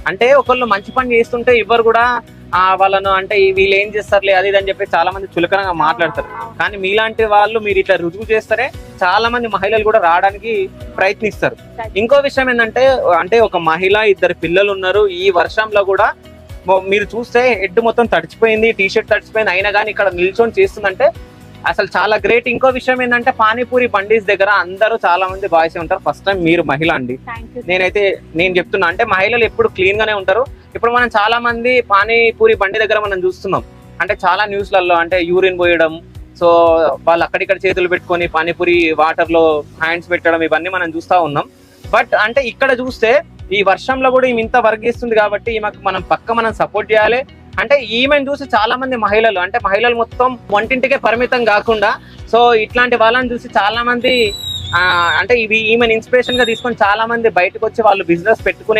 అంటే ఒకళ్ళు మంచి పని చేస్తుంటే ఎవరు కూడా వాళ్ళను అంటే వీళ్ళు ఏం చేస్తారులే అది అని చెప్పి చాలా మంది చులకనగా మాట్లాడతారు. కానీ మీలాంటి వాళ్ళు మీరు ఇట్లా రుజువు చేస్తారే చాలా మంది మహిళలు కూడా రావడానికి ప్రయత్నిస్తారు. ఇంకో విషయం ఏంటంటే అంటే ఒక మహిళ 2 పిల్లలు ఉన్నారు. ఈ వర్షంలో కూడా మీరు చూస్తే హెడ్ మొత్తం తడిచిపోయింది, టీషర్ట్ తడిచిపోయింది, అయినా కానీ ఇక్కడ నిల్చొని చేస్తుందంటే అసలు చాలా గ్రేట్. ఇంకో విషయం ఏంటంటే పానీపూరి బండీస్ దగ్గర అందరూ చాలా మంది బాయ్స్ ఉంటారు. ఫస్ట్ టైం మీరు మహిళ అండి. నేను చెప్తున్నా అంటే మహిళలు ఎప్పుడు క్లీన్ గానే ఉంటారు. ఇప్పుడు మనం చాలా మంది పానీపూరి బండి దగ్గర మనం చూస్తున్నాం అంటే చాలా న్యూస్లలో అంటే యూరిన్ పోయడం, సో వాళ్ళు అక్కడిక్కడ చేతులు పెట్టుకొని పానీపూరి వాటర్ లో హ్యాండ్స్ పెట్టడం ఇవన్నీ మనం చూస్తా ఉన్నాం. బట్ అంటే ఇక్కడ చూస్తే ఈ వర్షంలో కూడా ఈమె ఇంత వర్క్ చేస్తుంది కాబట్టి ఈమెకు మనం సపోర్ట్ చేయాలి. అంటే ఈమెను చూసి చాలా మంది మహిళలు అంటే మహిళలు మొత్తం వంటింటికే పరిమితం కాకుండా సో ఇట్లాంటి వాళ్ళని చూసి చాలా మంది అంటే ఈమెను ఇన్స్పిరేషన్ గా తీసుకొని చాలా మంది బయటకు వచ్చి వాళ్ళు బిజినెస్ పెట్టుకునే